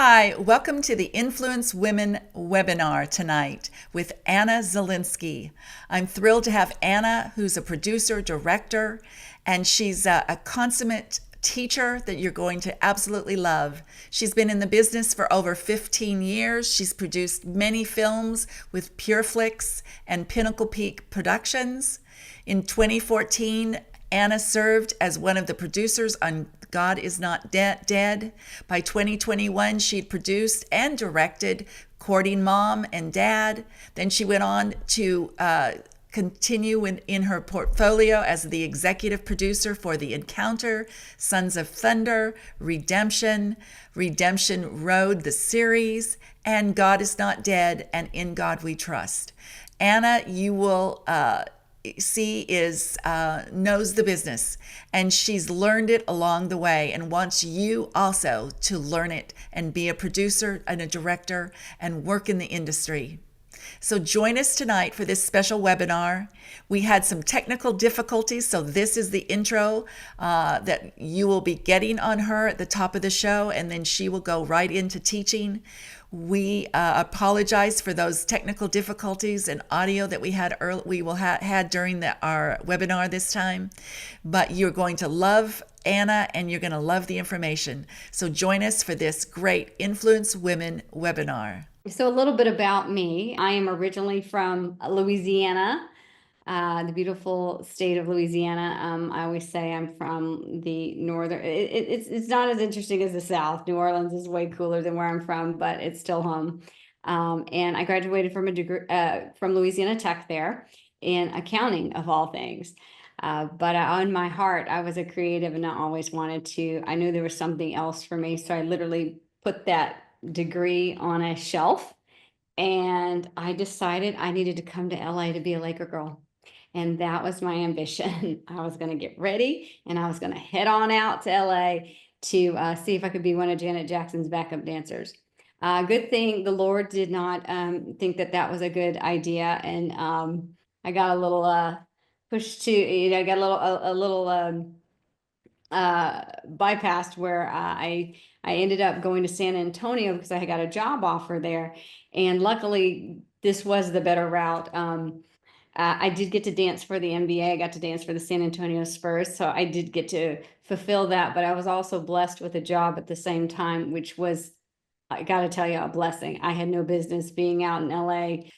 Hi, welcome to the Influence Women webinar tonight with Anna Zielinski. I'm thrilled to have Anna, who's a producer, director, and she's a consummate teacher that you're going to absolutely love. She's been in the business for over 15 years. She's produced many films with PureFlix and Pinnacle Peak Productions. In 2014, Anna served as one of the producers on God Is Not Dead. By 2021, she'd produced and directed Courting Mom and Dad. Then she went on to continue in her portfolio as the executive producer for The Encounter, Sons of Thunder, Redemption, Redemption Road, the series, and God Is Not Dead, and In God We Trust. Anna, you will see knows the business, and she's learned it along the way and wants you also to learn it and be a producer and a director and work in the industry. So join us tonight for this special webinar. We had some technical difficulties, so this is the intro that you will be getting on her at the top of the show, and then she will go right into teaching. We apologize for those technical difficulties and audio that we had had during our webinar this time, but you're going to love Anna and you're going to love the information. So join us for this great Influence Women webinar. So a little bit about me. I am originally from Louisiana, the beautiful state of Louisiana. I always say I'm from the northern. It's not as interesting as the South. New Orleans is way cooler than where I'm from, but it's still home. And I graduated from a degree from Louisiana Tech there in accounting, of all things. But on my heart, I was a creative, and I always wanted to. I knew there was something else for me, so I literally put that degree on a shelf, and I decided I needed to come to LA to be a Laker girl. And that was my ambition. I was going to get ready and I was going to head on out to LA to see if I could be one of Janet Jackson's backup dancers. Good thing the Lord did not think that that was a good idea. And I got a little pushed to, I got a little bypassed where I ended up going to San Antonio because I got a job offer there. And luckily, this was the better route. I did get to dance for the NBA. I got to dance for the San Antonio Spurs. So I did get to fulfill that. But I was also blessed with a job at the same time, which was, I got to tell you, a blessing. I had no business being out in LA.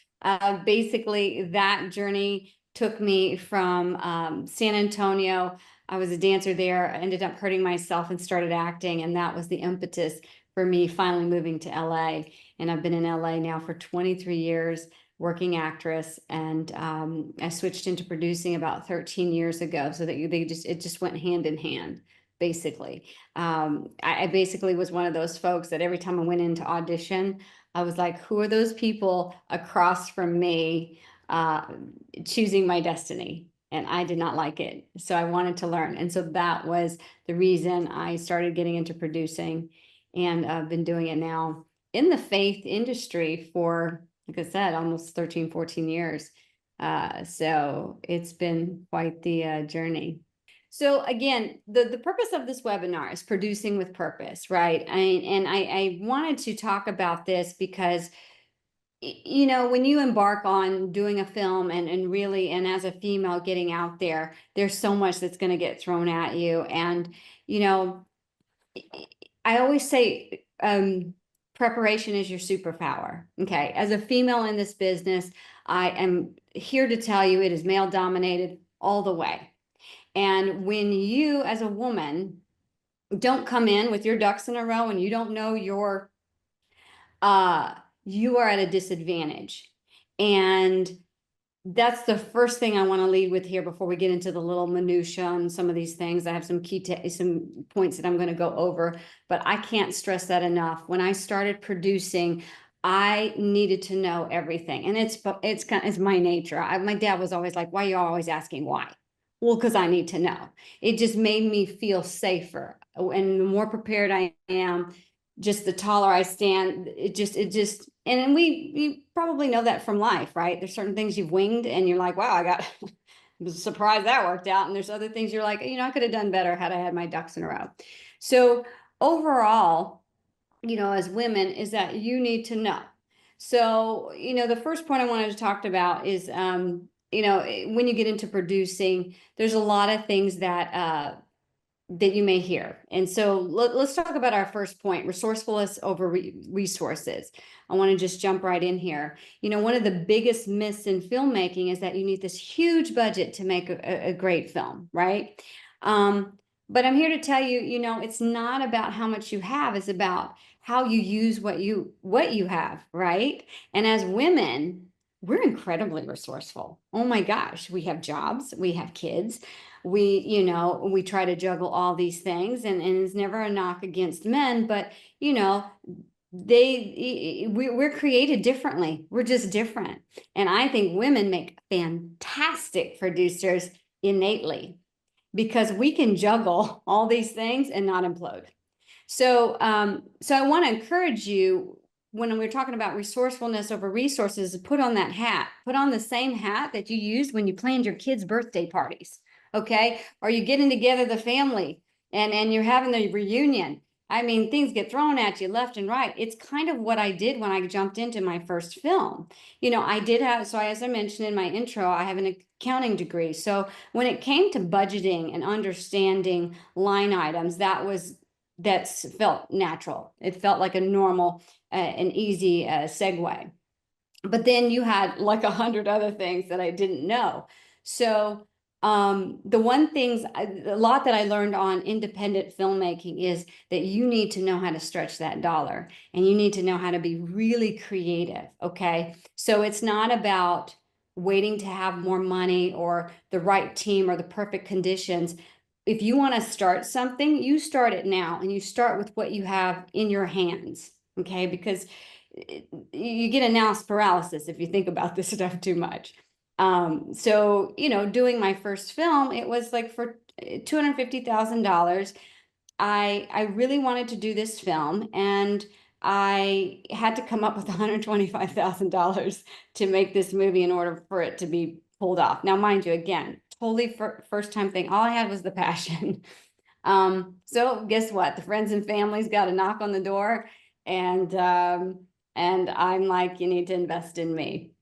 Basically, that journey took me from San Antonio. I was a dancer there. I ended up hurting myself and started acting. And that was the impetus for me finally moving to LA. And I've been in LA now for 23 years, working actress. And I switched into producing about 13 years ago. So that it just went hand in hand, basically. I basically was one of those folks that every time I went into audition, I was like, who are those people across from me choosing my destiny? And I did not like it. So I wanted to learn. And so that was the reason I started getting into producing. And I've been doing it now in the faith industry for, like I said, almost 13, 14 years. So it's been quite the journey. So again, the purpose of this webinar is producing with purpose, right? I wanted to talk about this because you know, when you embark on doing a film and really, and as a female getting out there, there's so much that's going to get thrown at you. And, you know, I always say preparation is your superpower. Okay. As a female in this business, I am here to tell you it is male dominated all the way. And when you, as a woman, don't come in with your ducks in a row and you don't know your you are at a disadvantage. And that's the first thing I want to lead with here before we get into the little minutia and some of these things. I have some some points that I'm going to go over, but I can't stress that enough. When I started producing, I needed to know everything. And it's my nature. My dad was always like, why are you always asking why? Well, because I need to know. It just made me feel safer. And the more prepared I am, just the taller I stand, it just, and then we probably know that from life, right? There's certain things you've winged and you're like, wow, I was surprised that worked out. And there's other things you're like, you know, I could have done better had I had my ducks in a row. So overall, as women, is that you need to know. So, the first point I wanted to talk about is, when you get into producing, there's a lot of things that you may hear. And so let's talk about our first point, resourcefulness over resources. I want to just jump right in here. One of the biggest myths in filmmaking is that you need this huge budget to make a great film, right? But I'm here to tell you, it's not about how much you have, it's about how you use what you have, right? And as women, we're incredibly resourceful. Oh my gosh, we have jobs, we have kids, we try to juggle all these things, and it's never a knock against men, but we're created differently. We're just different. And I think women make fantastic producers innately, because we can juggle all these things and not implode. So I want to encourage you, when we're talking about resourcefulness over resources, put on that hat. Put on the same hat that you used when you planned your kids' birthday parties. Okay. Or you getting together the family and you're having the reunion. I mean, things get thrown at you left and right. It's kind of what I did when I jumped into my first film. I did have, so as I mentioned in my intro, I have an accounting degree. So when it came to budgeting and understanding line items, that felt natural. It felt like a normal, an easy segue. But then you had like 100 other things that I didn't know. So the one things, a lot that I learned on independent filmmaking is that you need to know how to stretch that dollar, and you need to know how to be really creative. Okay. So it's not about waiting to have more money or the right team or the perfect conditions. If you want to start something, you start it now, and you start with what you have in your hands. Okay. Because you get analysis paralysis if you think about this stuff too much. So, doing my first film, it was like for $250,000. I really wanted to do this film, and I had to come up with $125,000 to make this movie in order for it to be pulled off. Now, mind you, again, totally first time thing. All I had was the passion. So guess what? The friends and families got a knock on the door, and I'm like, you need to invest in me.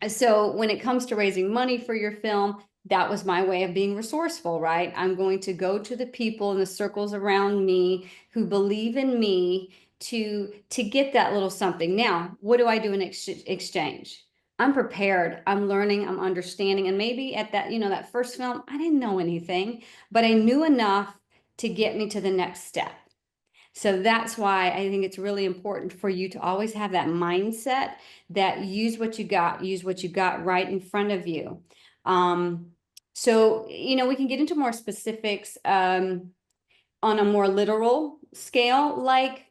So when it comes to raising money for your film, that was my way of being resourceful, right? I'm going to go to the people in the circles around me who believe in me to get that little something. Now, what do I do in exchange? I'm prepared, I'm learning, I'm understanding. And maybe at that first film, I didn't know anything, but I knew enough to get me to the next step. So that's why I think it's really important for you to always have that mindset that use what you got right in front of you. So, we can get into more specifics on a more literal scale, like,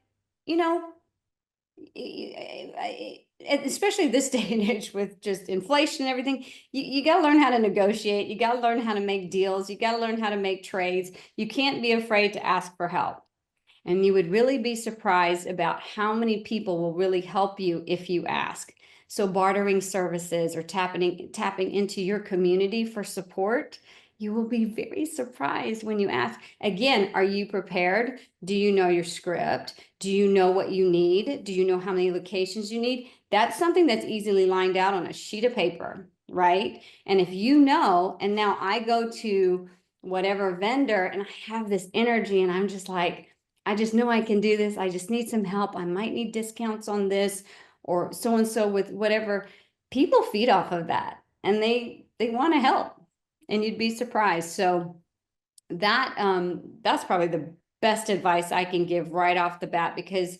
especially this day and age with just inflation and everything, you got to learn how to negotiate. You got to learn how to make deals. You got to learn how to make trades. You can't be afraid to ask for help. And you would really be surprised about how many people will really help you if you ask. So bartering services or tapping into your community for support, you will be very surprised when you ask. Again, are you prepared? Do you know your script? Do you know what you need? Do you know how many locations you need? That's something that's easily lined out on a sheet of paper, right? And if you know, and now I go to whatever vendor and I have this energy and I'm just like, I just know I can do this. I just need some help. I might need discounts on this or so-and-so with whatever. People feed off of that, and they want to help, and you'd be surprised. So that's probably the best advice I can give right off the bat, because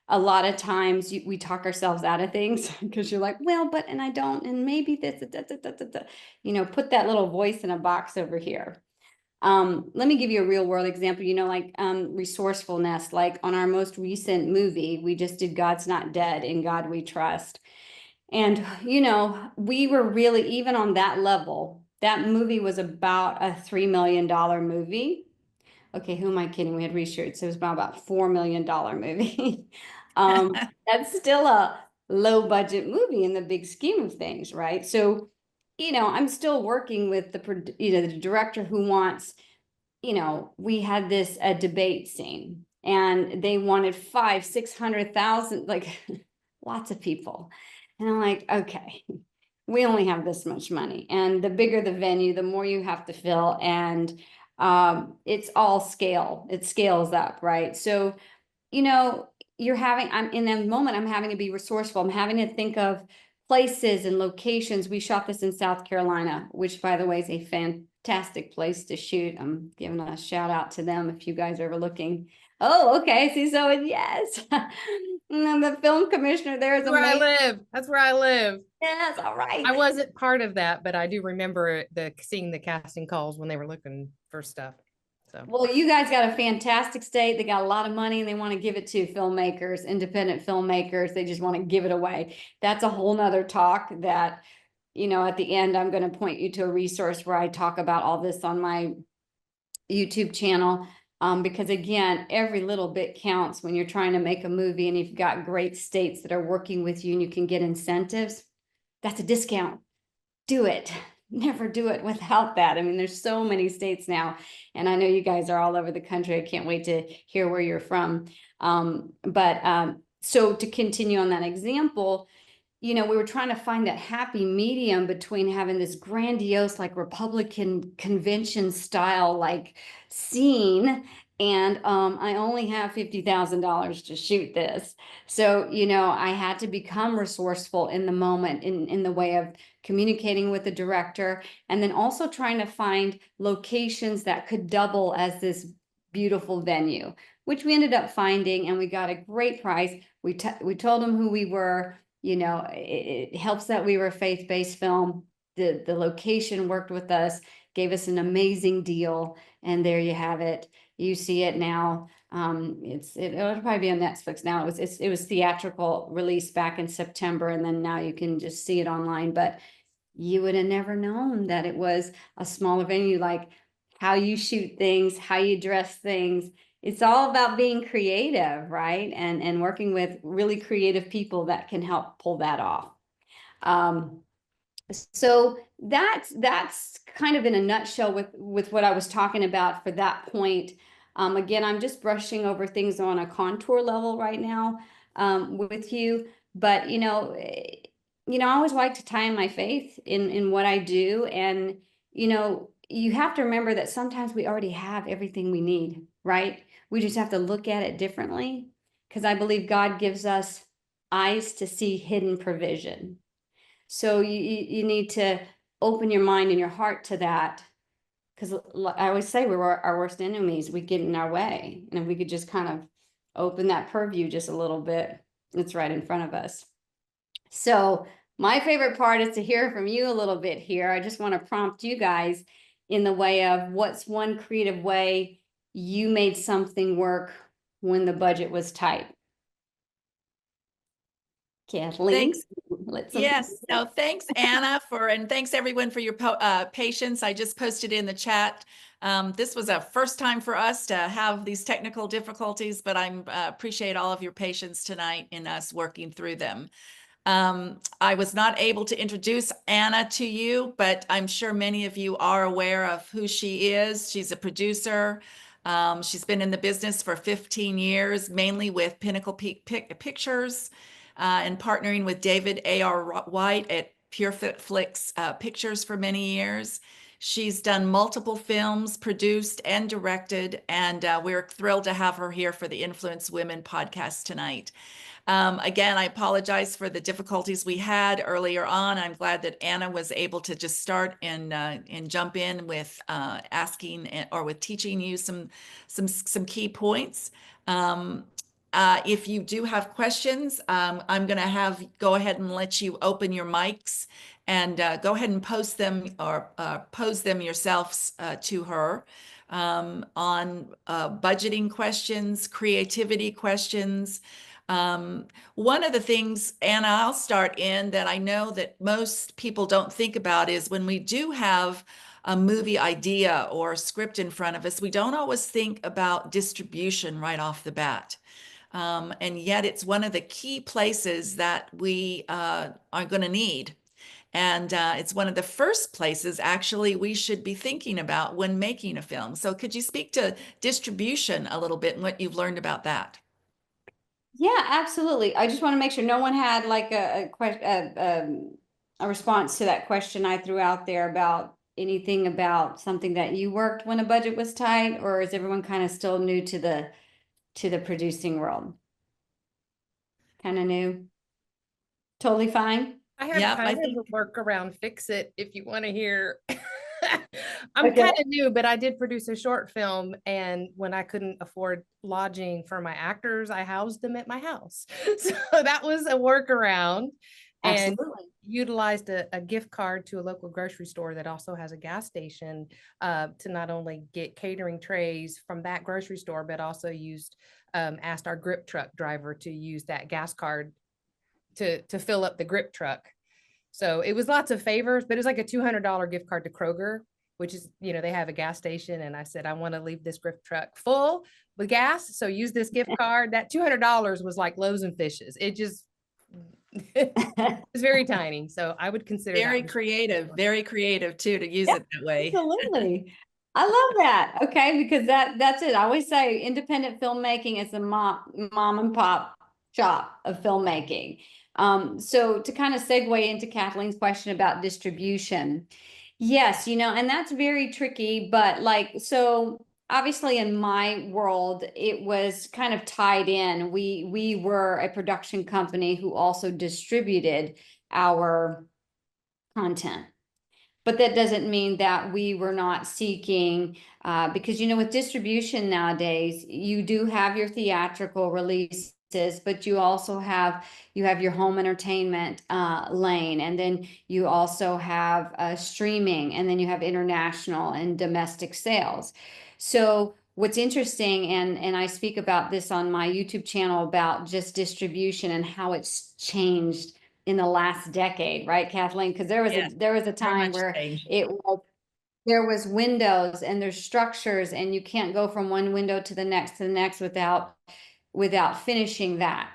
a lot of times we talk ourselves out of things because you're like, well, but, and I don't, and maybe this, put that little voice in a box over here. Let me give you a real world example, like resourcefulness, like on our most recent movie, we just did God's Not Dead, In God We Trust. And, we were really, even on that level, that movie was about a $3 million movie. Okay, who am I kidding? We had reshoots. It was about $4 million movie. That's still a low budget movie in the big scheme of things, right? So, I'm still working with the director who wants, we had this debate scene, and they wanted 500,000, 600,000, like lots of people. And I'm like, okay, we only have this much money, and the bigger the venue, the more you have to fill, and it's all scale. It scales up, right? So, you know, I'm in that moment, I'm having to be resourceful. I'm having to think of places and locations. We shot this in South Carolina, which, by the way, is a fantastic place to shoot. I'm giving a shout out to them if you guys are ever looking. Oh, okay. See, so yes. And the film commissioner there is That's where I amazing. live. That's where I live. Yes, all right. I wasn't part of that, but I do remember seeing the casting calls when they were looking for stuff. So, Well, you guys got a fantastic state. They got a lot of money and they want to give it to filmmakers, independent filmmakers. They just want to give it away. That's a whole nother talk that, you know, at the end, I'm going to point you to a resource where I talk about all this on my YouTube channel. Because again, every little bit counts when you're trying to make a movie, and you've got great states that are working with you and you can get incentives. That's a discount. Do it. Never do it without that. I mean, there's so many states now, and I know you guys are all over the country. I can't wait to hear where you're from. So to continue on that example, you know, we were trying to find that happy medium between having this grandiose, like Republican convention style, like scene, and I only have $50,000 to shoot this. So, you know, I had to become resourceful in the moment, in the way of communicating with the director, and then also trying to find locations that could double as this beautiful venue, which we ended up finding, and we got a great price. We told them who we were. You know, it helps that we were a faith-based film. The location worked with us, gave us an amazing deal, and there you have it. You see it now. It'll probably be on Netflix now. It was theatrical release back in September, and then now you can just see it online. But you would have never known that it was a smaller venue. Like how you shoot things, how you dress things. It's all about being creative, right? And working with really creative people that can help pull that off. So that's kind of in a nutshell with what I was talking about for that point. Again, I'm just brushing over things on a contour level right now with you, but I always like to tie in my faith in what I do, and you have to remember that sometimes we already have everything we need, right? We just have to look at it differently, because I believe God gives us eyes to see hidden provision. So you need to open your mind and your heart to that, because I always say we're our worst enemies. We get in our way, and if we could just kind of open that purview just a little bit, it's right in front of us. So my favorite part is to hear from you a little bit here. I just want to prompt you guys in the way of, what's one creative way you made something work when the budget was tight? Kathleen? Thanks. Yes. No, thanks, Anna, and thanks everyone for your patience. I just posted in the chat. This was a first time for us to have these technical difficulties, but I appreciate all of your patience tonight in us working through them. I was not able to introduce Anna to you, but I'm sure many of you are aware of who she is. She's a producer. She's been in the business for 15 years, mainly with Pinnacle Peak Pictures, and partnering with David A.R. White at PureFlix Pictures for many years. She's done multiple films, produced and directed, and we're thrilled to have her here for the Influence Women podcast tonight. Again, I apologize for the difficulties we had earlier on. I'm glad that Anna was able to just start and jump in with asking or with teaching you some key points. If you do have questions, I'm going to go ahead and let you open your mics and go ahead and post them or pose them yourselves to her on budgeting questions, creativity questions. One of the things, Anna, I'll start in, that I know that most people don't think about is when we do have a movie idea or a script in front of us, we don't always think about distribution right off the bat. And yet it's one of the key places that we are going to need. And it's one of the first places actually we should be thinking about when making a film. So could you speak to distribution a little bit and what you've learned about that? Yeah, absolutely. I just want to make sure no one had like a response to that question I threw out there about anything about something that you worked when a budget was tight, or is everyone kind of still new to the producing world? Kind of new. Totally fine. I have Yep, I kind of think a workaround fix it if you want to hear. I'm Okay. kind of new, but I did produce a short film, and when I couldn't afford lodging for my actors, I housed them at my house. So that was a workaround, and Absolutely. utilized a gift card to a local grocery store that also has a gas station, to not only get catering trays from that grocery store, but also asked our grip truck driver to use that gas card to fill up the grip truck. So it was lots of favors, but it was like a $200 gift card to Kroger, which is, they have a gas station. And I said, I want to leave this grip truck full with gas. So use this gift card. That $200 was like loaves and fishes. It just, it was very tiny. So I would consider that very creative too, to use Yeah, it that way. absolutely. I love that. Okay, because that's it. I always say independent filmmaking is a mom and pop shop of filmmaking. So to kind of segue into Kathleen's question about distribution, yes, and that's very tricky, but like, so obviously in my world, it was kind of tied in. We were a production company who also distributed our content. But that doesn't mean that we were not seeking, because with distribution nowadays, you do have your theatrical releases, but you have your home entertainment lane, and then you also have streaming, and then you have international and domestic sales. So what's interesting, and I speak about this on my YouTube channel about just distribution and how it's changed in the last decade, right, Kathleen? Because Yes, there was a very time much where changed. there was windows and there's structures, and you can't go from one window to the next without finishing that.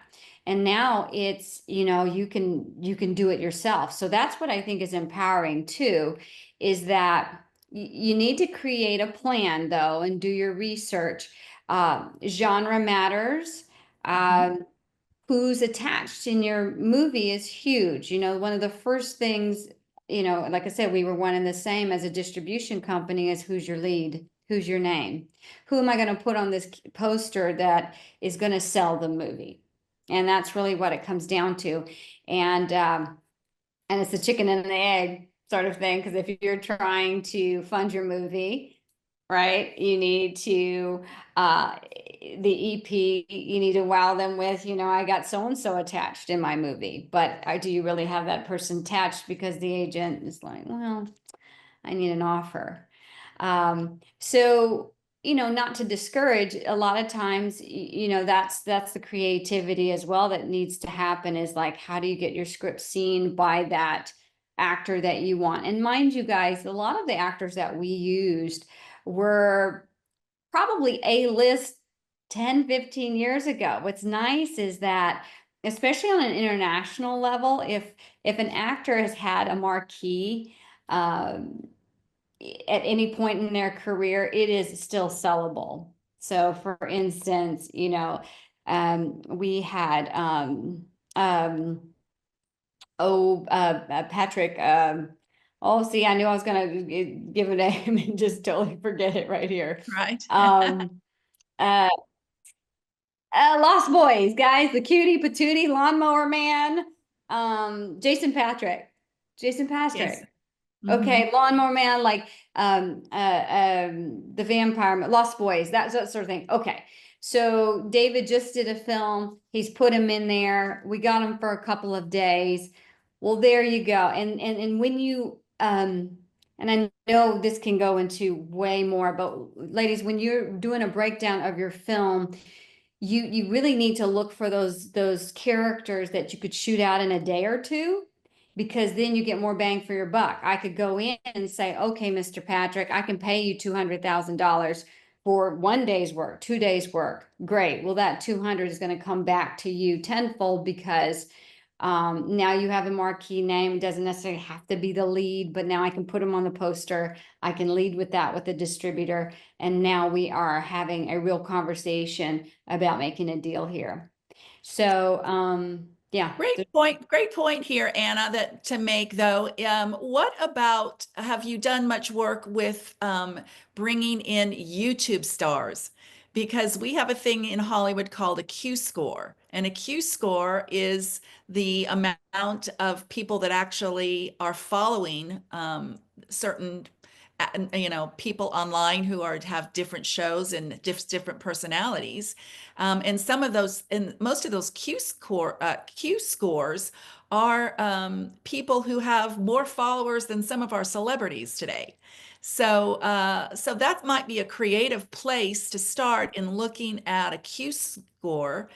And now it's, you can do it yourself. So that's what I think is empowering too, is that you need to create a plan though and do your research. Genre matters. Mhm. Who's attached in your movie is huge. One of the first things, like I said, we were one and the same as a distribution company, is who's your lead? Who's your name? Who am I going to put on this poster that is going to sell the movie? And that's really what it comes down to. And it's the chicken and the egg sort of thing. Because if you're trying to fund your movie, right, you need to, the EP, you need to wow them with, I got so-and-so attached in my movie. But do you really have that person attached? Because the agent is like, well, I need an offer. So, not to discourage, a lot of times, that's the creativity as well that needs to happen, is like, how do you get your script seen by that actor that you want? And mind you guys, a lot of the actors that we used were probably A-list 10, 15 years ago. What's nice is that, especially on an international level, if an actor has had a marquee, at any point in their career, it is still sellable. So for instance, we had Patrick, see, I knew I was gonna give a name and just totally forget it right here. Right. Um uh Lost Boys, guys, the cutie patootie lawnmower man, Jason Patrick. Jason Yes. Patrick. Mhm. Okay, Lawnmower Man, like the Vampire, Lost Boys, that sort of thing. Okay, so David just did a film. He's put him in there. We got him for a couple of days. Well, there you go. And when you and I know this can go into way more, but ladies, when you're doing a breakdown of your film, you really need to look for those characters that you could shoot out in a day or two, because then you get more bang for your buck. I could go in and say, okay, Mr. Patrick, I can pay you $200,000 for 1 day's work, 2 days work. Great. Well, that 200 is going to come back to you tenfold, because Now you have a marquee name. It doesn't necessarily have to be the lead, but now I can put them on the poster. I can lead with that with the distributor. And now we are having a real conversation about making a deal here. So, yeah. Great point here, Anna, that to make though. What about, have you done much work with bringing in YouTube stars? Because we have a thing in Hollywood called a Q score, and a Q score is the amount of people that actually are following certain people online who have different shows and different personalities, and some of those, and most of those Q scores are people who have more followers than some of our celebrities today. So that might be a creative place to start in looking at a Q score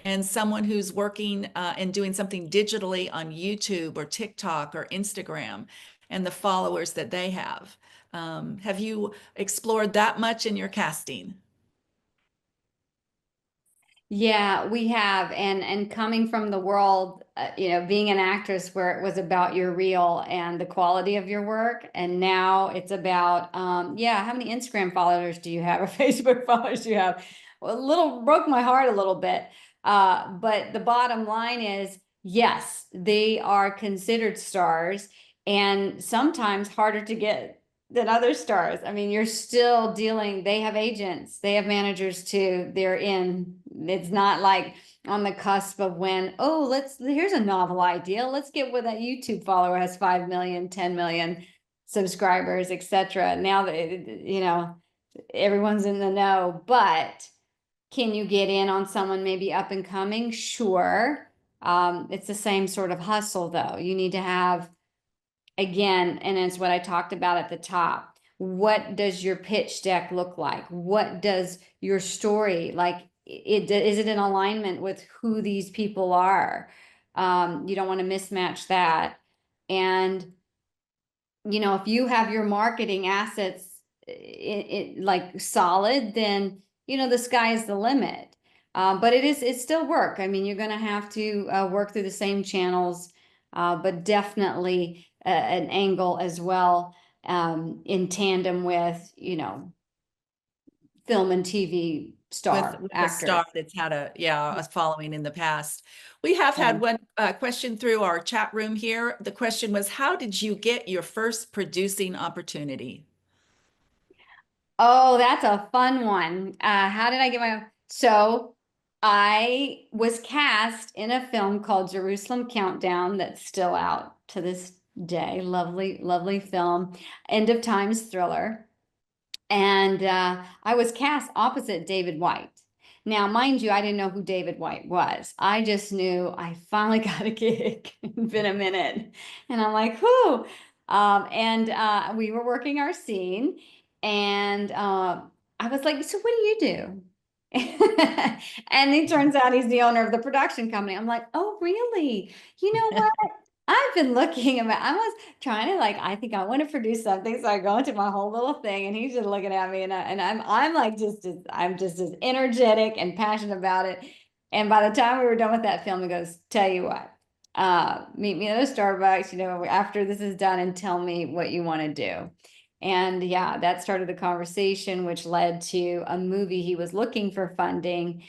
and someone who's working and doing something digitally on YouTube or TikTok or Instagram, and the followers that they have. Have you explored that much in your casting? Yeah, we have, and coming from the world, being an actress where it was about your reel and the quality of your work, and now it's about, how many Instagram followers do you have or Facebook followers do you have? Well, a little broke my heart a little bit, but the bottom line is, yes, they are considered stars, and sometimes harder to get than other stars. I mean, you're still dealing, they have agents, they have managers too. They're in, it's not like on the cusp of when, here's a novel idea. Let's get with that YouTube follower has 5 million, 10 million subscribers, etc. Now that, everyone's in the know, but can you get in on someone maybe up and coming? Sure. It's the same sort of hustle though. You need to have, again, and it's what I talked about at the top. What does your pitch deck look like? What does your story like? Is it in alignment with who these people are? You don't want to mismatch that. And if you have your marketing assets like solid, then the sky is the limit. But it's still work. I mean, you're going to have to work through the same channels, but definitely an angle as well, in tandem with film and TV star With a actors. star that's had a following in the past. We have had one question through our chat room here. The question was, how did you get your first producing opportunity? Oh, that's a fun one. How did I get so I was cast in a film called Jerusalem Countdown that's still out to this day. Lovely, lovely film. End of Times thriller. And I was cast opposite David White. Now, mind you, I didn't know who David White was. I just knew I finally got a gig. It's been a minute. And I'm like, whoo. And we were working our scene. And I was like, so what do you do? And it turns out he's the owner of the production company. I'm like, oh, really? You know what? I've been looking about, I was trying to I think I want to produce something. So I go into my whole little thing and he's just looking at me and I'm like, I'm just as energetic and passionate about it. And by the time we were done with that film, he goes, tell you what, meet me at a Starbucks, after this is done and tell me what you want to do. And yeah, that started the conversation, which led to a movie he was looking for funding,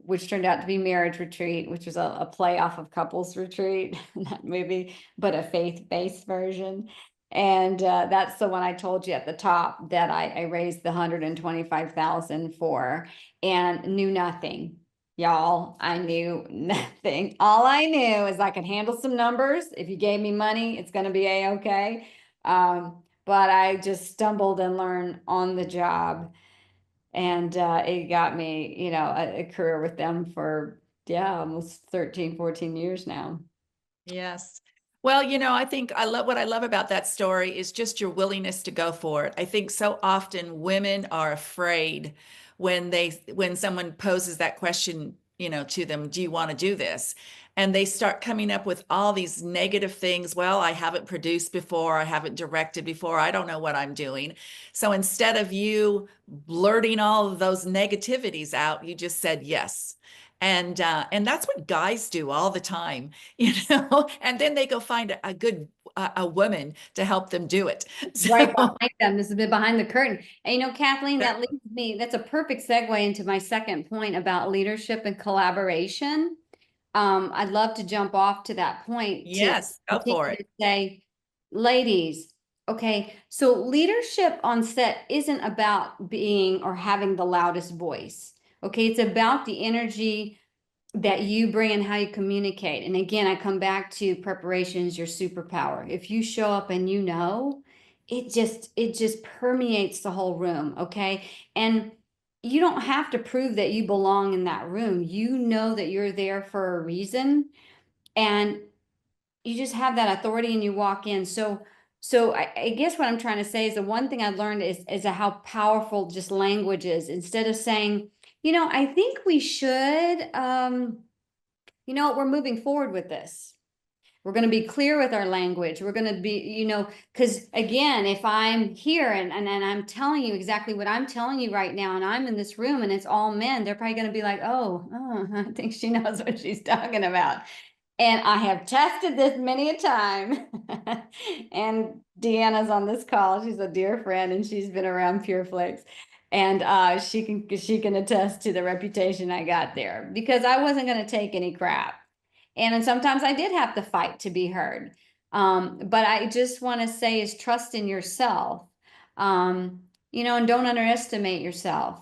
which turned out to be Marriage Retreat, which was a play off of Couples Retreat, that movie, but a faith-based version. And that's the one I told you at the top that I raised the $125,000 for and knew nothing. Y'all, I knew nothing. All I knew is I could handle some numbers. If you gave me money, it's going to be a-okay. But I just stumbled and learned on the job. And it got me, a career with them for, almost 13, 14 years now. Yes. Well, I think what I love about that story is just your willingness to go for it. I think so often women are afraid when someone poses that question, to them, do you want to do this? And they start coming up with all these negative things. Well, I haven't produced before, I haven't directed before, I don't know what I'm doing. So instead of you blurting all of those negativities out, you just said yes. And that's what guys do all the time, you know. And then they go find a good a woman to help them do it. Right So behind them. This has been behind the curtain. And you know, Kathleen, that leads me, that's a perfect segue into my second point about leadership and collaboration. I'd love to jump off to that point to yes, go continue for to it. say, ladies, okay, so leadership on set isn't about being or having the loudest voice. Okay, it's about the energy that you bring and how you communicate. And again, I come back to preparation is your superpower. If you show up and you know, it just permeates the whole room, okay? And you don't have to prove that you belong in that room. You know that you're there for a reason, and you just have that authority and you walk in. So I guess what I'm trying to say is the one thing I learned is how powerful just language is. Instead of saying, I think we should, we're moving forward with this. We're going to be clear with our language. We're going to be, because again, if I'm here and I'm telling you exactly what I'm telling you right now, and I'm in this room and it's all men, they're probably going to be like, oh, I think she knows what she's talking about. And I have tested this many a time. And Deanna's on this call. She's a dear friend and she's been around PureFlix. And she can attest to the reputation I got there because I wasn't going to take any crap. And then sometimes I did have to fight to be heard. But I just want to say is trust in yourself. And don't underestimate yourself.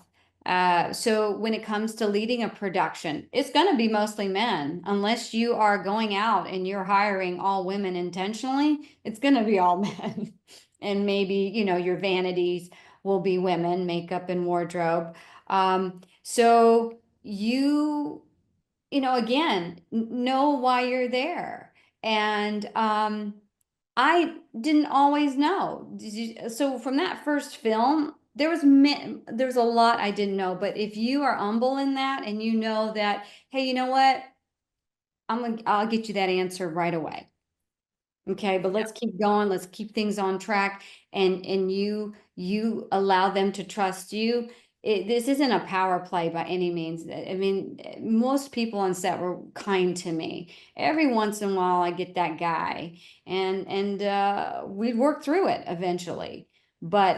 So when it comes to leading a production, it's going to be mostly men. Unless you are going out and you're hiring all women intentionally, it's going to be all men. And maybe, your vanities will be women, makeup and wardrobe. So again, know why you're there. And I didn't always know. So from that first film, there was a lot I didn't know. But if you are humble in that and you know that, hey, you know what? I'll get you that answer right away. Okay, but let's keep going. Let's keep things on track. And you allow them to trust you. This isn't a power play by any means. I mean, most people on set were kind to me. Every once in a while, I get that guy, and we'd work through it eventually. But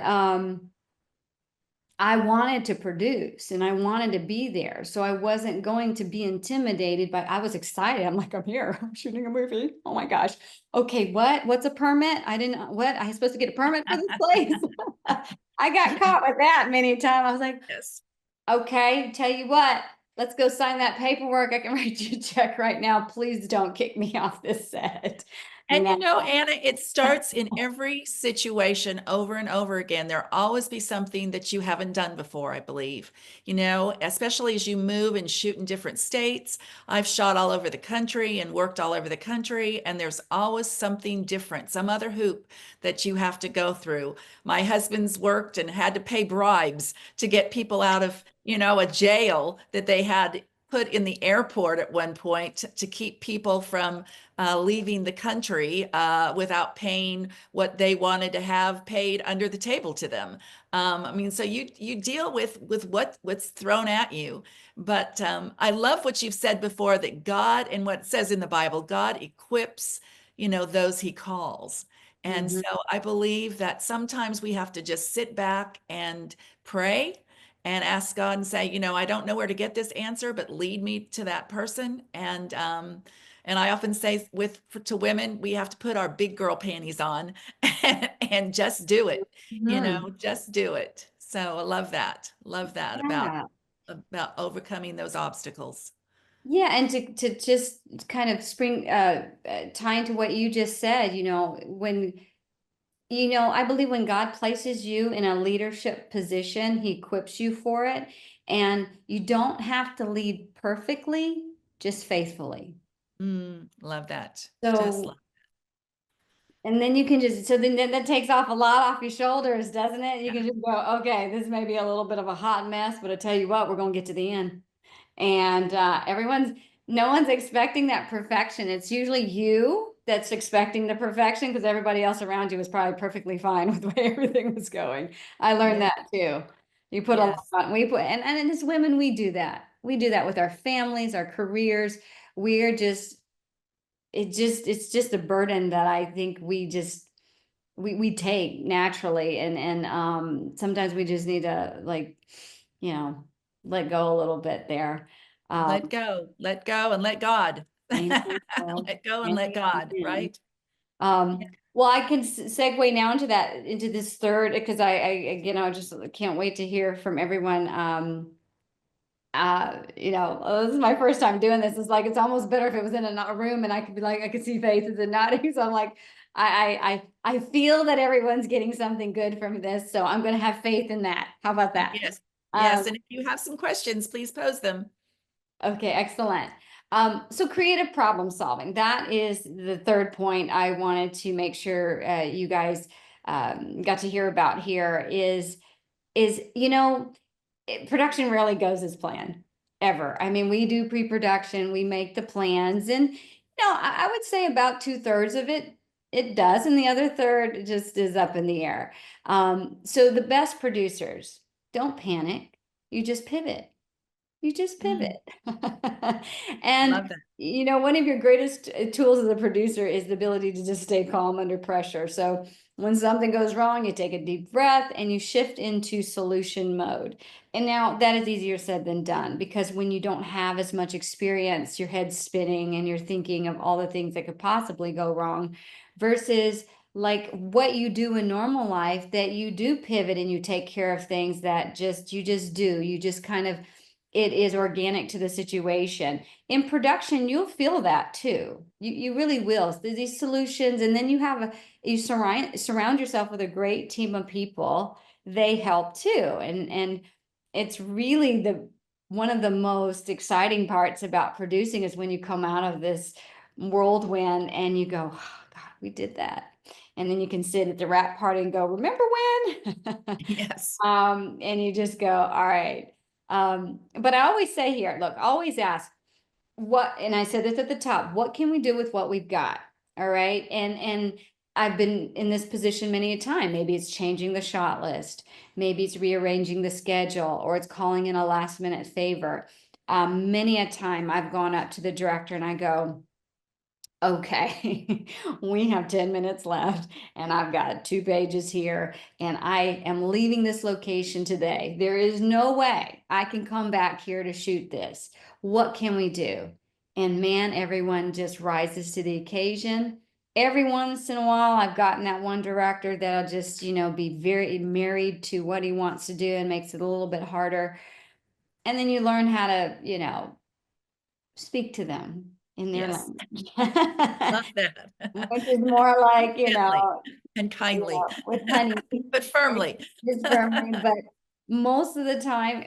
I wanted to produce and I wanted to be there. So I wasn't going to be intimidated, but I was excited. I'm like, I'm here. I'm shooting a movie. Oh my gosh. Okay, what? What's a permit? I was supposed to get a permit for this place. I got caught with that many times. I was like, Yes. okay, tell you what, let's go sign that paperwork. I can write you a check right now. Please don't kick me off this set. And No. Anna, it starts in every situation over and over again. There'll always be something that you haven't done before, I believe. Especially as you move and shoot in different states. I've shot all over the country and worked all over the country, and there's always something different, some other hoop that you have to go through. My husband's worked and had to pay bribes to get people out of, a jail that they had put in the airport at one point to keep people from leaving the country without paying what they wanted to have paid under the table to them. I mean, so you deal with what's thrown at you. But I love what you've said before, that God, and what it says in the Bible, God equips, those he calls. And Mhm. so I believe that sometimes we have to just sit back and pray and ask God and say, I don't know where to get this answer, but lead me to that person. And I often say to women, we have to put our big girl panties on and just do it, Mhm. just do it. So I love that. Love that Yeah. about overcoming those obstacles. Yeah, and to just kind of tie into what you just said, I believe when God places you in a leadership position, he equips you for it, and you don't have to lead perfectly, just faithfully. Love that. Just So, love. and then you can so then that takes off a lot off your shoulders, doesn't it? You Yeah. can just go, okay, this may be a little bit of a hot mess, but I tell you what, we're going to get to the end. And no one's expecting that perfection. It's usually you that's expecting the perfection because everybody else around you is probably perfectly fine with the way everything was going. I learned Yeah. that too. You put a lot Yes. on, we put, and as women, we do that. We do that with our families, our careers. We're just, it's just a burden that I think we take naturally. And sometimes we just need to, like, you know, let go a little bit there. Let go, and let God. Amen. Let go and let Amen. God, right? Well, I can segue now into into this third, because again, I just can't wait to hear from everyone. This is my first time doing this. It's like, it's almost better if it was in a room and I could be like, I could see faces and nodding. So I'm like, I feel that everyone's getting something good from this. So I'm going to have faith in that. How about that? Yes. Yes. And if you have some questions, please pose them. Okay, excellent. So creative problem solving, that is the third point I wanted to make sure you guys got to hear about here is, production rarely goes as planned, ever. I mean, we do pre-production, we make the plans, and I would say about 2/3 of it does, and the other third just is up in the air. So the best producers, don't panic, you just pivot. You just pivot. And Love that. one of your greatest tools as a producer is the ability to just stay calm under pressure. So when something goes wrong, you take a deep breath and you shift into solution mode. And now that is easier said than done, because when you don't have as much experience, your head's spinning and you're thinking of all the things that could possibly go wrong, versus like what you do in normal life, that you do pivot and you take care of things that you just kind of, it is organic to the situation. In production, you'll feel that too. You really will. So these solutions, and then you surround yourself with a great team of people. They help too. And it's really one of the most exciting parts about producing is when you come out of this whirlwind and you go, oh, God, we did that. And then you can sit at the wrap party and go, remember when? Yes. And you just go, all right. But I always say here, look, always ask and I said this at the top, what can we do with what we've got? All right. And I've been in this position many a time. Maybe it's changing the shot list. Maybe it's rearranging the schedule, or it's calling in a last minute favor. Many a time I've gone up to the director and I go, okay, we have 10 minutes left and I've got 2 pages here and I am leaving this location today. There is no way I can come back here to shoot this. What can we do? And man, everyone just rises to the occasion. Every once in a while, I've gotten that one director that'll just, be very married to what he wants to do and makes it a little bit harder. And then you learn how to, speak to them in their Yes. language. Love that. Which is more like, Gently and kindly, with honey. but firmly. Just firmly, but most of the time,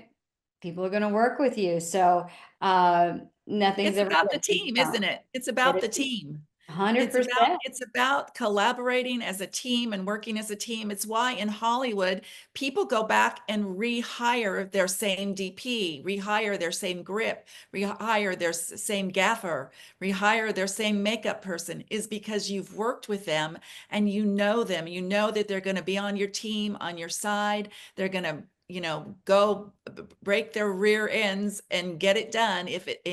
people are going to work with you. So nothing's It's ever about the written in team, stone. isn't it? It's about the team. 100%. It's about collaborating as a team and working as a team. It's why in Hollywood, people go back and rehire their same DP, rehire their same grip, rehire their same gaffer, rehire their same makeup person, is because you've worked with them and you know them. You know that they're going to be on your team, on your side. They're going to go break their rear ends and get it done, if it,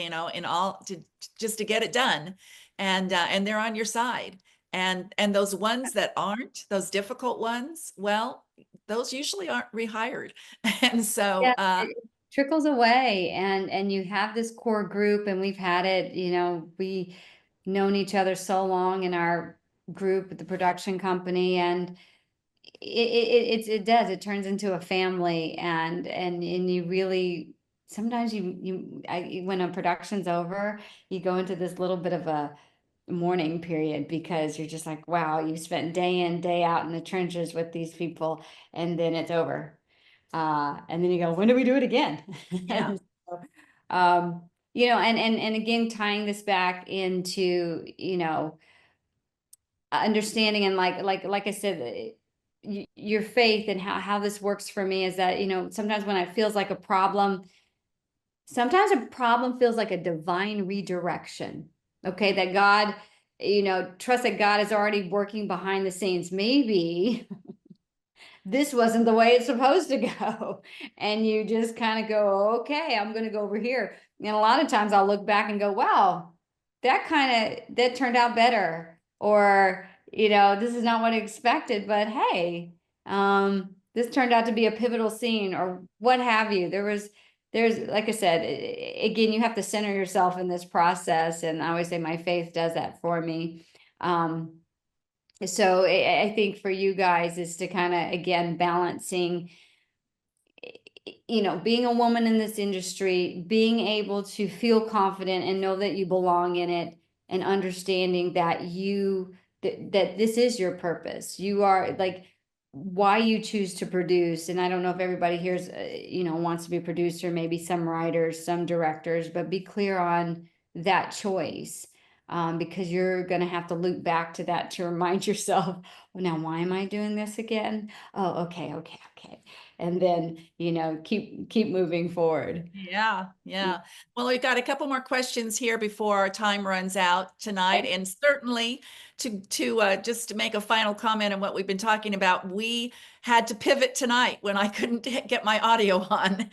just to get it done. And they're on your side. And those ones that aren't, those difficult ones, well, those usually aren't rehired. And so it trickles away, and you have this core group, and we've had it, we known each other so long in our group at the production company, and it turns into a family, and you really, sometimes when a production's over, you go into this little bit of a mourning period, because you're just like, wow, you spent day in, day out in the trenches with these people, and then it's over. And then you go, when do we do it again? yeah. So, and again, tying this back into, understanding, and like I said, your faith, and how this works for me is that, sometimes when it feels like a problem, sometimes a problem feels like a divine redirection. Okay, that God, trust that God is already working behind the scenes. Maybe this wasn't the way it's supposed to go. And you just kind of go, okay, I'm going to go over here. And a lot of times I'll look back and go, wow, that turned out better. Or, this is not what I expected, but hey, this turned out to be a pivotal scene or what have you. There's, like I said, again, you have to center yourself in this process. And I always say my faith does that for me. So I think for you guys is to kind of, again, balancing, being a woman in this industry, being able to feel confident and know that you belong in it, and understanding that that this is your purpose. You are like why you choose to produce. And I don't know if everybody here's, wants to be a producer, maybe some writers, some directors, but be clear on that choice. Because you're going to have to loop back to that to remind yourself, well, now, why am I doing this again? Oh, okay. And then, keep moving forward. Yeah. Well, we've got a couple more questions here before our time runs out tonight. Okay. And certainly to just to make a final comment on what we've been talking about, we had to pivot tonight when I couldn't get my audio on.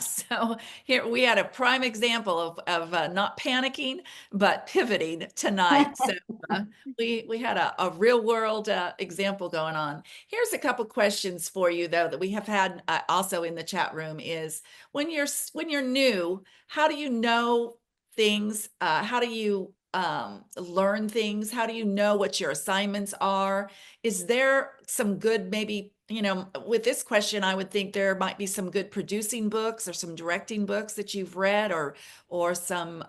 So here we had a prime example of not panicking, but pivoting tonight. So we had a real world example going on. Here's a couple questions for you, though, that we have had also in the chat room is when you're new, how do you know things? How do you learn things? How do you know what your assignments are? Is there some good, maybe, with this question, I would think there might be some good producing books or some directing books that you've read, or some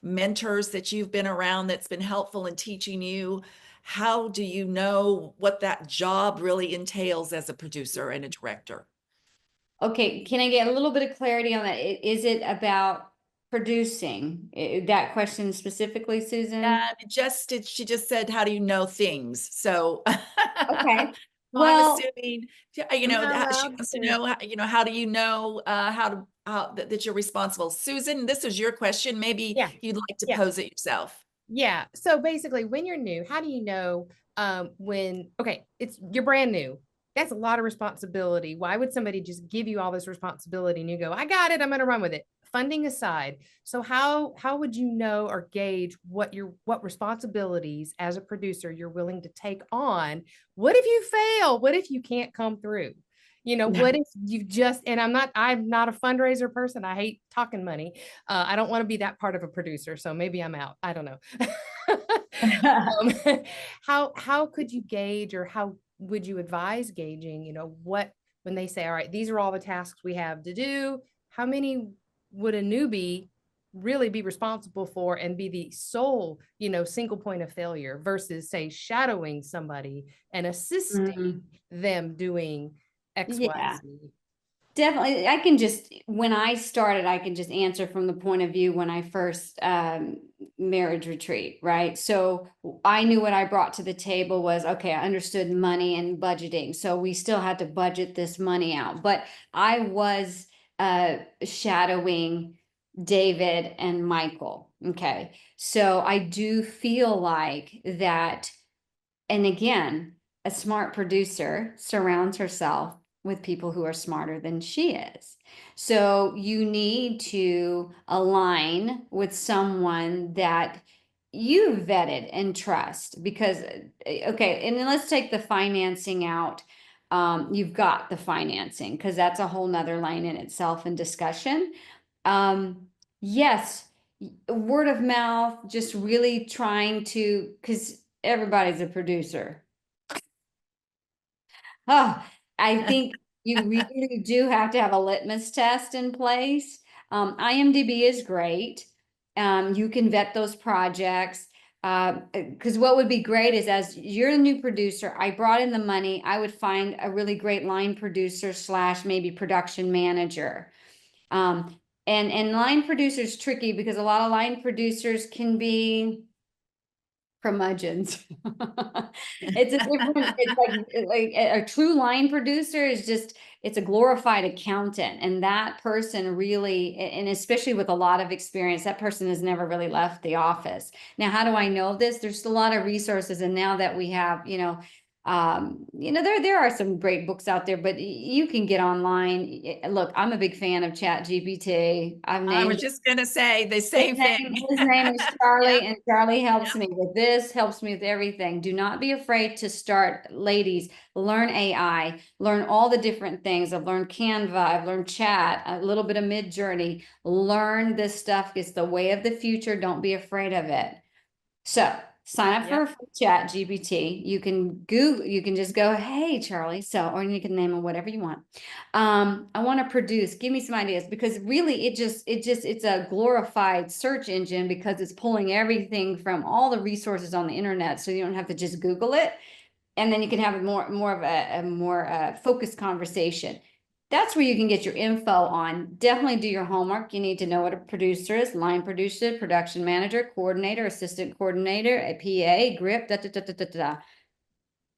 mentors that you've been around that's been helpful in teaching you. How do you know what that job really entails as a producer and a director? Okay, can I get a little bit of clarity on that? Is it about producing? That question specifically, Susan? She just said, how do you know things? So Okay. so I'm Well, assuming, I'm not she allowed wants to to. know, how do you know that you're responsible? Susan, this is your question. Maybe Yeah. you'd like to Yeah. pose it yourself. Yeah. So basically, when you're new, how do you know when, okay, you're brand new? That's a lot of responsibility. Why would somebody just give you all this responsibility and you go, I got it, I'm going to run with it? Funding aside, so how would you know or gauge what responsibilities as a producer you're willing to take on? What if you fail? What if you can't come through? What if you just, and I'm not a fundraiser person. I hate talking money. I don't want to be that part of a producer. So maybe I'm out. I don't know. How could you gauge, or how would you advise gauging, when they say, all right, these are all the tasks we have to do, how many would a newbie really be responsible for and be the sole, single point of failure versus, say, shadowing somebody and assisting Mhm. them doing X, Y, Yeah. Z? Definitely. When I started, I can just answer from the point of view when I first marriage retreat, right? So I knew what I brought to the table was, okay, I understood money and budgeting. So we still had to budget this money out. But I was shadowing David and Michael. Okay. So I do feel like that. And again, a smart producer surrounds herself with people who are smarter than she is. So you need to align with someone that you vetted and trust, because, okay, and then let's take the financing out. You've got the financing, because that's a whole nother line in itself and discussion. Yes, word of mouth, just really trying to, because everybody's a producer. Oh, I think you really do have to have a litmus test in place. IMDb is great. You can vet those projects. Because what would be great is, as you're a new producer, I brought in the money, I would find a really great line producer / maybe production manager. And line producer is tricky because a lot of line producers can be curmudgeons. It's a different, it's like a true line producer is just, it's a glorified accountant. And that person really, and especially with a lot of experience, that person has never really left the office. Now, how do I know this? There's a lot of resources. And now that we have, There are some great books out there, but you can get online. Look, I'm a big fan of Chat GPT. I was just going to say the same thing. His name is Charlie, Yep. and Charlie helps me with this, helps me with everything. Do not be afraid to start, ladies. Learn AI, learn all the different things. I've learned Canva, I've learned Chat, a little bit of Mid-Journey. Learn this stuff. It's the way of the future. Don't be afraid of it. So sign up for Chat GPT. You can Google, you can just go, hey, Charlie. So, or you can name it whatever you want. I want to produce, give me some ideas, because really it's a glorified search engine because it's pulling everything from all the resources on the internet. So you don't have to just Google it. And then you can have a more of a more focused conversation. That's where you can get your info on. Definitely do your homework. You need to know what a producer is, line producer, production manager, coordinator, assistant coordinator, a PA, grip, da, da, da, da, da, da.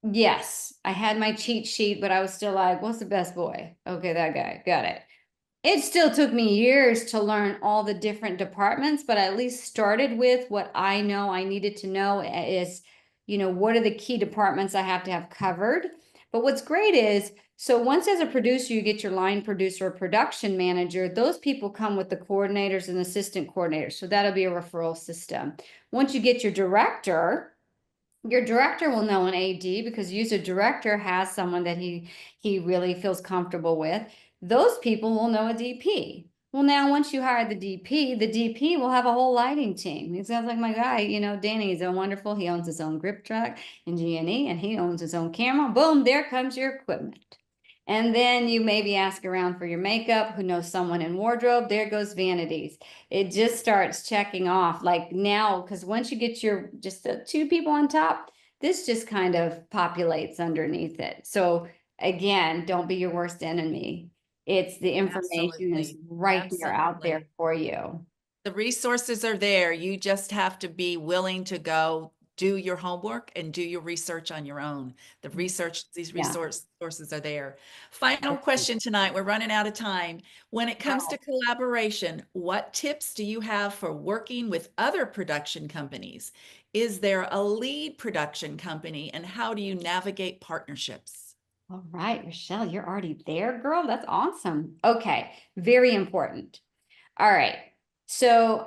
Yes, I had my cheat sheet, but I was still like, what's the best boy? Okay, that guy, got it. It still took me years to learn all the different departments, but I at least started with what I know I needed to know is, what are the key departments I have to have covered. But what's great is, so once as a producer, you get your line producer or production manager, those people come with the coordinators and assistant coordinators. So that'll be a referral system. Once you get your director will know an AD because user director has someone that he really feels comfortable with. Those people will know a DP. Well, now once you hire the DP will have a whole lighting team. It sounds like my guy, Danny is so wonderful. He owns his own grip truck and G&E, and he owns his own camera. Boom, there comes your equipment. And then you maybe ask around for your makeup, who knows someone in wardrobe. There goes vanities. It just starts checking off like now, because once you get your just the two people on top, this just kind of populates underneath it. So again, don't be your worst enemy. It's the information is right there out there for you. The resources are there. You just have to be willing to go do your homework and do your research on your own. These resources are there. Final question tonight. We're running out of time. When it comes to collaboration, what tips do you have for working with other production companies? Is there a lead production company, and how do you navigate partnerships? All right, Rochelle, you're already there, girl. That's awesome. Okay, very important. All right. So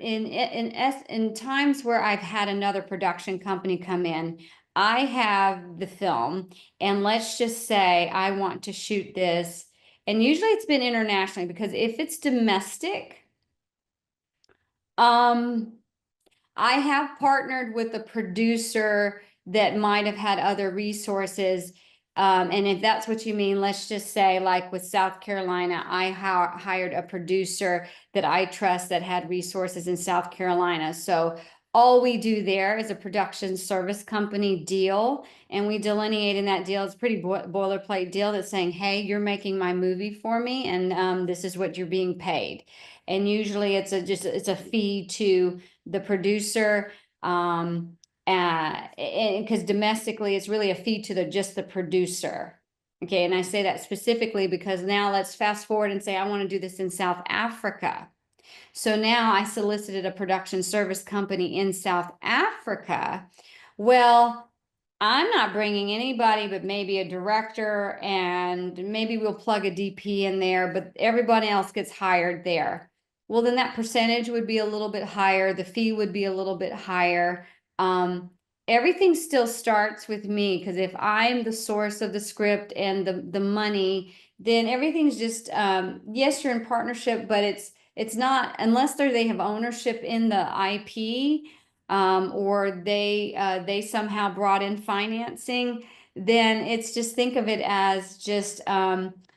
in times where I've had another production company come in, I have the film, and let's just say I want to shoot this, and usually it's been internationally, because if it's domestic, I have partnered with a producer that might have had other resources. And if that's what you mean, let's just say like with South Carolina, I hired a producer that I trust that had resources in South Carolina. So all we do there is a production service company deal, and we delineate in that deal. It's a pretty boilerplate deal that's saying, hey, you're making my movie for me, and this is what you're being paid. And usually it's a fee to the producer, because domestically it's really a fee to just the producer. Okay, and I say that specifically because now let's fast forward and say I want to do this in South Africa. So now I solicited a production service company in South Africa. Well, I'm not bringing anybody but maybe a director, and maybe we'll plug a DP in there, but everybody else gets hired there. Well, then that percentage would be a little bit higher. The fee would be a little bit higher. Everything still starts with me, because if I'm the source of the script and the money, then everything's just, yes, you're in partnership, but it's not, unless they have ownership in the IP, or they somehow brought in financing, then it's just, think of it as just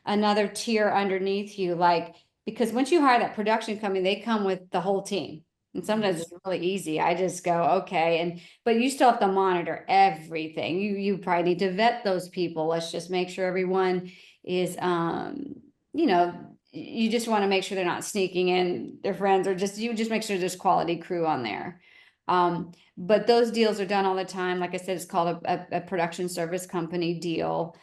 another tier underneath you. Like, because once you hire that production company, they come with the whole team. And sometimes it's really easy. I just go, okay. But you still have to monitor everything. You probably need to vet those people. Let's just make sure everyone is, you just want to make sure they're not sneaking in their friends, or you just make sure there's quality crew on there. But those deals are done all the time. Like I said, it's called a production service company deal.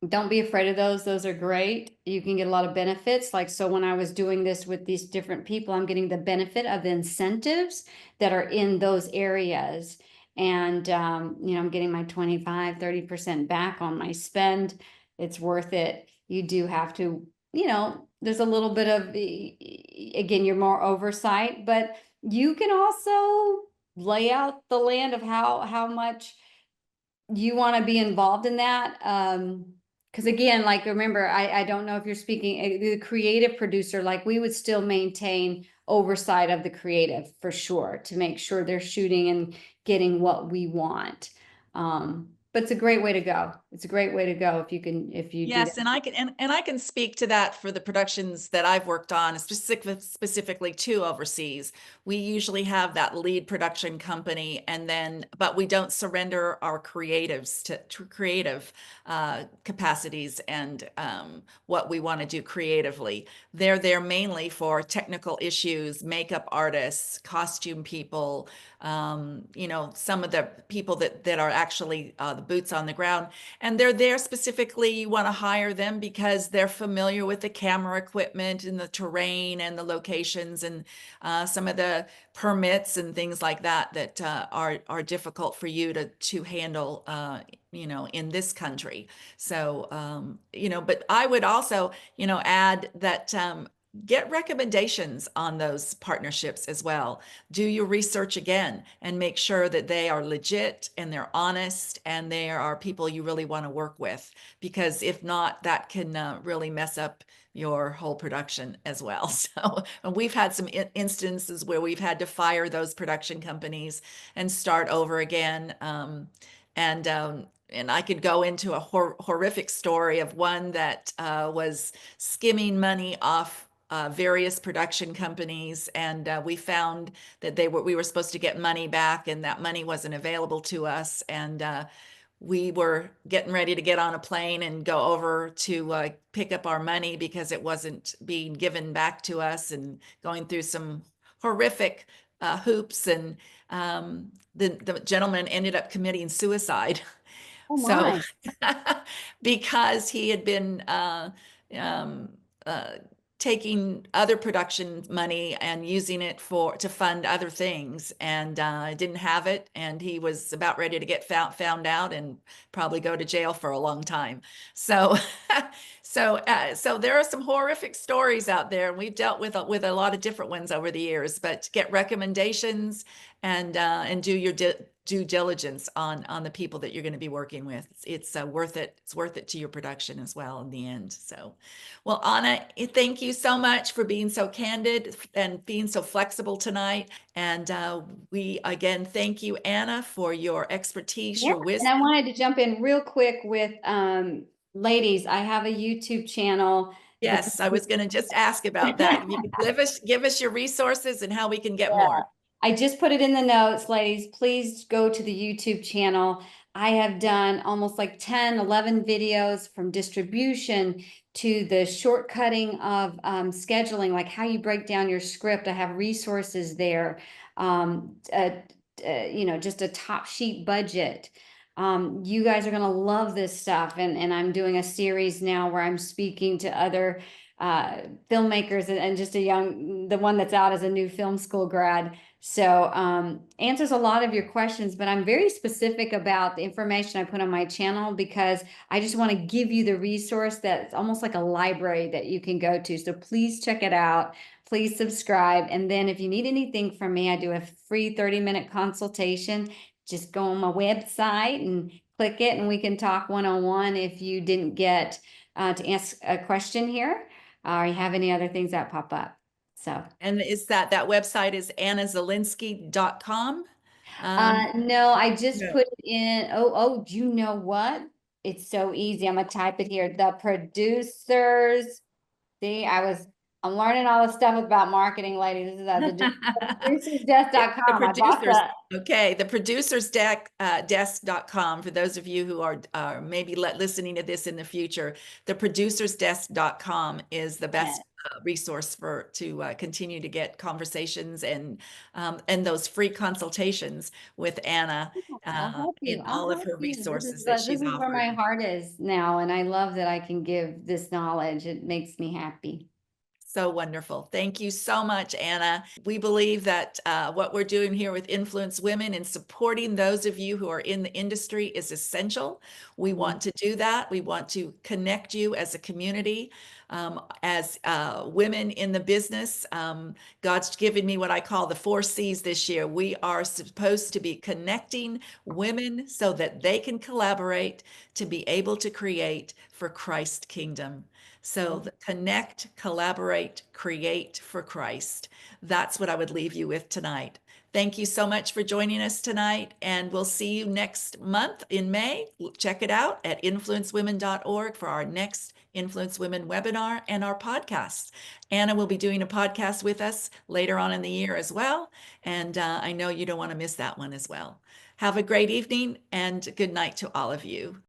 Don't be afraid of those. Those are great. You can get a lot of benefits. Like, so when I was doing this with these different people, I'm getting the benefit of the incentives that are in those areas. And, you know, I'm getting my 25–30% back on my spend. It's worth it. You do have to, you know, there's a little bit of, again, you're more oversight, but you can also lay out the land of how much you want to be involved in that. Because again, like, remember, I don't know if you're speaking the creative producer, like we would still maintain oversight of the creative for sure to make sure they're shooting and getting what we want. But it's a great way to go. It's a great way to go if you can, if you do Yes, that. and I can speak to that for the productions that I've worked on, specifically two overseas. We usually have that lead production company, and then but we don't surrender our creatives to creative capacities and what we want to do creatively. They're there mainly for technical issues, makeup artists, costume people, you know, some of the people that are actually the boots on the ground, and they're there specifically. You want to hire them because they're familiar with the camera equipment and the terrain and the locations and some of the permits and things like that that are difficult for you to handle, you know, in this country. So, you know, but I would also, you know, add that get recommendations on those partnerships as well. Do your research again and make sure that they are legit and they're honest and they are people you really want to work with, because if not, that can really mess up your whole production as well. So and we've had some instances where we've had to fire those production companies and start over again. And I could go into a horrific story of one that was skimming money off various production companies, and we found that we were supposed to get money back, and that money wasn't available to us. And we were getting ready to get on a plane and go over to pick up our money because it wasn't being given back to us, and going through some horrific hoops. And the gentleman ended up committing suicide. Oh So, my. because he had been um, uh, taking other production money and using it to fund other things, and didn't have it, and he was about ready to get found out and probably go to jail for a long time. So, so there are some horrific stories out there, and we've dealt with a lot of different ones over the years. But get recommendations and do your due diligence on the people that you're going to be working with. It's worth it. It's worth it to your production as well in the end. So, well, Anna, thank you so much for being so candid and being so flexible tonight. And we again thank you, Anna, for your expertise, Yeah. your And I wisdom. wanted to jump in real quick with ladies, I have a YouTube channel. Yes, I was going to just ask about that. If you could give us your resources and how we can get Yeah. more. I just put it in the notes, ladies. Please go to the YouTube channel. I have done almost like 10, 11 videos, from distribution to the shortcutting of scheduling, like how you break down your script. I have resources there. You know, just a top sheet budget. You guys are going to love this stuff. And I'm doing a series now where I'm speaking to other filmmakers, and just the one that's out as a new film school grad. So answers a lot of your questions, but I'm very specific about the information I put on my channel, because I just want to give you the resource that's almost like a library that you can go to. So please check it out. Please subscribe. And then if you need anything from me, I do a free 30-minute consultation. Just go on my website and click it, and we can talk one-on-one if you didn't get to ask a question here, or you have any other things that pop up. So, And is that website is annazielinski.com? no, I just No. put it in. Oh, do you know what? It's so easy. I'm gonna type it here. The producers. See, I'm learning all this stuff about marketing, ladies. This is the The producersdesk.com. I bought producers, okay, the producers desk.com, for those of you who are maybe listening to this in the future. The producersdesk.com is the best resource to continue to get conversations and those free consultations with Anna I'll help you. in I'll all of help her you. resources that This she's is where my offered. heart is now, and I love that I can give this knowledge. It makes me happy. So wonderful. Thank you so much, Anna. We believe that what we're doing here with Influence Women and supporting those of you who are in the industry is essential. We want to do that. We want to connect you as a community, as women in the business. God's given me what I call the 4 C's this year. We are supposed to be connecting women so that they can collaborate to be able to create for Christ's kingdom. So connect, collaborate, create for Christ. That's what I would leave you with tonight. Thank you so much for joining us tonight, and we'll see you next month in May. Check it out at influencewomen.org for our next Influence Women webinar and our podcast. Anna will be doing a podcast with us later on in the year as well, and I know you don't want to miss that one as well. Have a great evening and good night to all of you.